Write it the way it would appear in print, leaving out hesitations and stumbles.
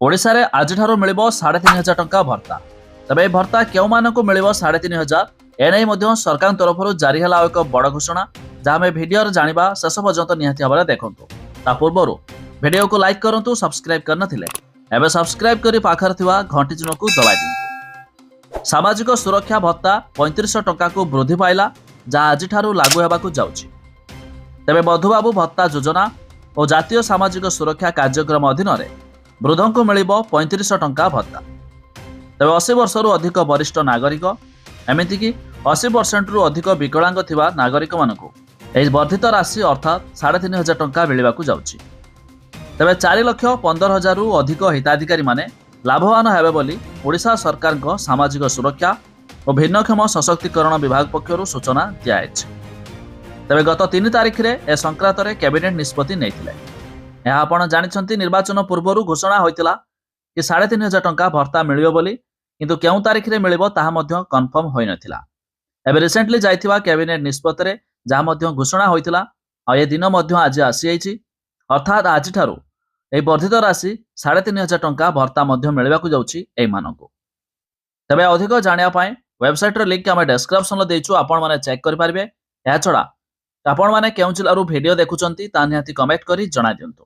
ओडिशा रे आजिठारु मिलिबो 3500 टंका भत्ता। तबे भत्ता केउमानकु मिलिबो 3500 एनै मध्य सरकार तरफरु जारी हला एक बड़ घोषणा जहाँ आम भिडियो जानिबा शेष पर्यंत निहाती भाବରେ देखंतु। ता पूर्वरु भिडियो को लाइक करंतु, सब्सक्राइब करनथिले एबे सब्सक्राइब करी पाखर थिवा घंटी चिन्ह को दबाइ दियंतु। सामाजिक सुरक्षा भत्ता 3500 टंका को वृद्धि पाइला जहाँ आजिठारु लागू हेबाकु जाउछि। तबे मधुबाबू भत्ता योजना और जातीय सामाजिक सुरक्षा कार्यक्रम अधीन वृद्धों को मिलिबो 3500 टंका भत्ता। तबे 80 वर्षरु अधिक वरिष्ठ नागरिक एमितिकी 80% रु अधिक विकलांग थिबा नागरिक मानकु एही वर्धित राशि अर्थात 3500 टंका मिलिबाकु जाउछि। तबे 4,15,000 रु अधिक हिताधिकारी माने लाभवान हेबे बोली ओडिशा सरकार को सामाजिक सुरक्षा और भिन्नक्षम सशक्तिकरण विभाग पक्षरु सूचना दियाएछि। तबे गत 3 तारिख रे ए संक्रांत रे कैबिनेट निष्पत्ति नैथिले। यह आपण जानिछंती निर्वाचन पूर्वरु घोषणा होइतिला कि 3500 टंका भत्ता मिलियो बोली, किंतु केउ तारिख रे मिलिबो ताहा मध्य कन्फर्म होई नथिला। एबे रिसेंटली जाइथिबा कैबिनेट निष्पत्ति रे जहा मध्य घोषणा होइतिला आ ए दिन मध्य आज आसी आइछि, अर्थात आज ठारू ए वर्धित राशि 3500 टंका भत्ता मध्य मिलिबाकु जाउछि एई मानकु। तबे अधिक जानिया पाए वेबसाइट रे लिंक हम डिस्क्रिप्शन रे देइछु, आपण माने चेक करि पारिबे। या छडा आपण माने केउ जिल्लारू वीडियो देखुचंती ता निहाती कमेंट करी जणा दियंतु।